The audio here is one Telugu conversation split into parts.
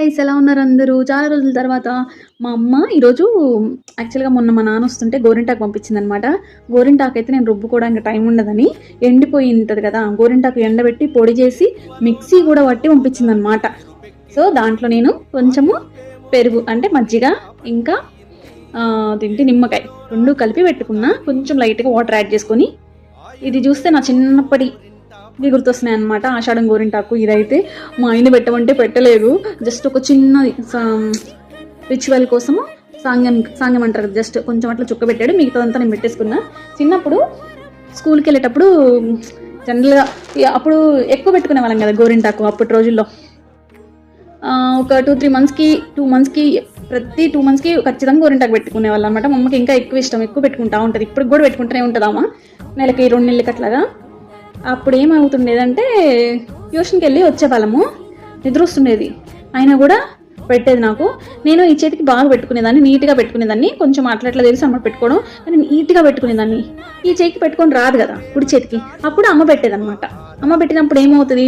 గైస్, ఎలా ఉన్నారు అందరూ? చాలా రోజుల తర్వాత మా అమ్మ ఈరోజు యాక్చువల్గా మొన్న మా నాన్న వస్తుంటే గోరింటాకు పంపించిందనమాట. గోరింటాకు అయితే నేను రుబ్బుకోవడానికి టైం ఉండదని ఎండిపోయి ఉంటుంది కదా, గోరింటాకు ఎండబెట్టి పొడి చేసి మిక్సీ కూడా పట్టి పంపించిందనమాట. సో దాంట్లో నేను కొంచెము పెరుగు అంటే మజ్జిగ ఇంకా తింటే నిమ్మకాయ రెండు కలిపి పెట్టుకున్నా. కొంచెం లైట్గా వాటర్ యాడ్ చేసుకొని, ఇది చూస్తే నా చిన్నప్పటి ఇవి గుర్తొస్తున్నాయి అనమాట. ఆషాఢం గోరింటాకు ఇదైతే మా ఆయన పెట్టమంటే పెట్టలేదు, జస్ట్ ఒక చిన్న రిచువల్ కోసము సాంగ్యం అంటారు, జస్ట్ కొంచెం అట్లా చుక్క పెట్టాడు, మిగతాదంతా నేను పెట్టేసుకున్నా. చిన్నప్పుడు స్కూల్కి వెళ్ళేటప్పుడు జనరల్గా అప్పుడు ఎక్కువ పెట్టుకునే వాళ్ళం కదా గోరింటాకు అప్పటి రోజుల్లో. ఒక 2 మంత్స్కి ప్రతి 2 మంత్స్కి ఖచ్చితంగా గోరింటాకు పెట్టుకునే వాళ్ళు అనమాట. మా అమ్మకి ఇంకా ఎక్కువ ఇష్టం, ఎక్కువ పెట్టుకుంటా ఉంటుంది. ఇప్పుడు కూడా పెట్టుకుంటూనే ఉంటుందామా, నెలకి 2 నెలలకి అట్లాగా. అప్పుడు ఏమవుతుండేదంటే ట్యూషన్కి వెళ్ళి వచ్చేవాళ్ళము, నిద్ర వస్తుండేది, అయినా కూడా పెట్టేది నాకు. నేను ఈ చేతికి బాగా పెట్టుకునేదాన్ని, నీట్గా పెట్టుకునేదాన్ని, కొంచెం అట్లా తెలుసు అమ్మ పెట్టుకోవడం, కానీ నీట్గా పెట్టుకునేదాన్ని. ఈ చేతికి పెట్టుకొని రాదు కదా కుడి చేతికి, అప్పుడు అమ్మ పెట్టేదన్నమాట. అమ్మ పెట్టినప్పుడు ఏమవుతుంది,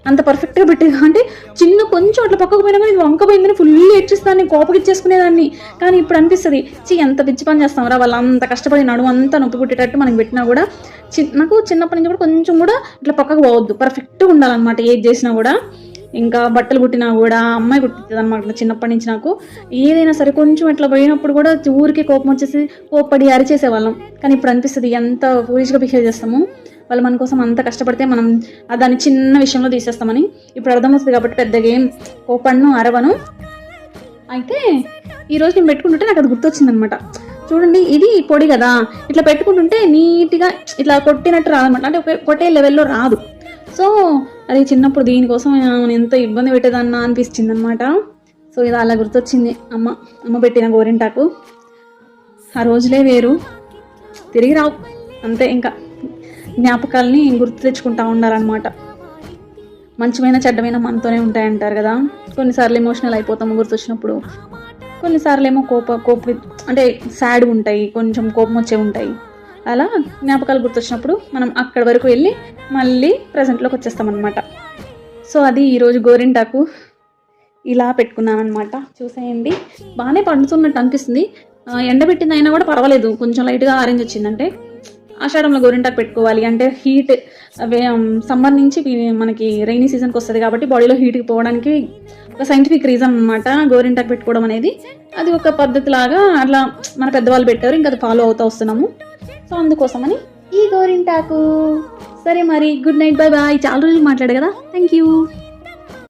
అంత పర్ఫెక్ట్గా పెట్టేది అంటే చిన్న కొంచెం అట్లా పక్కకు పోయినా కానీ వంక పోయిందని ఫుల్ ఏడ్చిస్తాను, కోపగిచ్చేసుకునేదాన్ని. కానీ ఇప్పుడు అనిపిస్తుంది, ఎంత పిచ్చి పని చేస్తాం రా, వాళ్ళు అంత కష్టపడి నడుము అంతా నొప్పి పుట్టేటట్టు మనకి పెట్టినా కూడా నాకు చిన్నప్పటి నుంచి కూడా కొంచెం కూడా ఇట్లా పక్కకు పోవద్దు, పర్ఫెక్ట్గా ఉండాలన్నమాట ఏది చేసినా కూడా. ఇంకా బట్టలు కుట్టినా కూడా అమ్మాయి కుట్టింది అనమాట చిన్నప్పటి నుంచి. నాకు ఏదైనా సరే కొంచెం ఇట్లా పోయినప్పుడు కూడా ఊరికే కోపం వచ్చేసి కోప్పడి అరిచేసేవాళ్ళం. కానీ ఇప్పుడు అనిపిస్తుంది ఎంత ఫూలిష్గా బిహేవ్ చేస్తాము, వాళ్ళు మన కోసం అంత కష్టపడితే మనం దాన్ని చిన్న విషయంలో తీసేస్తామని ఇప్పుడు అర్థమవుతుంది. కాబట్టి పెద్దగా ఏం కోపడను, అరవను. అయితే ఈరోజు నేను పెట్టుకుంటుంటే నాకు అది గుర్తొచ్చింది అనమాట. చూడండి, ఇది పొడి కదా, ఇట్లా పెట్టుకుంటుంటే నీట్గా ఇట్లా కొట్టినట్టు రాదన్నమాట, అంటే కొట్టే లెవెల్లో రాదు. సో అది చిన్నప్పుడు దీనికోసం ఎంత ఇబ్బంది పెట్టేదన్నా అనిపించింది అనమాట. సో ఇది అలా గుర్తొచ్చింది అమ్మ పెట్టిన గోరింటాకు. ఆ రోజులే వేరు, తిరిగి రావు, అంతే. ఇంకా జ్ఞాపకాలని గుర్తు తెచ్చుకుంటా ఉండాలన్నమాట. మంచిమైన చెడ్డమైన మనతోనే ఉంటాయంటారు కదా. కొన్నిసార్లు ఎమోషనల్ అయిపోతాము గుర్తొచ్చినప్పుడు, కొన్నిసార్లు ఏమో కోప అంటే సాడ్ ఉంటాయి, కొంచెం కోపం వచ్చే ఉంటాయి. అలా జ్ఞాపకాలు గుర్తొచ్చినప్పుడు మనం అక్కడి వరకు వెళ్ళి మళ్ళీ ప్రజెంట్లోకి వచ్చేస్తామన్నమాట. సో అది ఈరోజు గోరింటాకు ఇలా పెట్టుకున్నాను అనమాట. చూసేయండి, బాగానే పండుతున్నట్టు అనిపిస్తుంది. ఎండబెట్టింది అయినా కూడా పర్వాలేదు, కొంచెం లైట్గా ఆరెంజ్ వచ్చిందంటే. ఆషాఢంలో గోరింటాకు పెట్టుకోవాలి అంటే హీట్, సమ్మర్ నుంచి మనకి రైనీ సీజన్కి వస్తుంది కాబట్టి బాడీలో హీట్కి పోవడానికి ఒక సైంటిఫిక్ రీజన్ అనమాట గోరింటాకు పెట్టుకోవడం అనేది. అది ఒక పద్ధతి లాగా అట్లా మన పెద్దవాళ్ళు పెట్టారు, ఇంకా అది ఫాలో అవుతూ వస్తున్నాము. సో అందుకోసమని ఈ గోరింటాకు. సరే మరి, గుడ్ నైట్, బాయ్ బాయ్. చాలా రోజులు మాట్లాడు కదా, థ్యాంక్ యూ.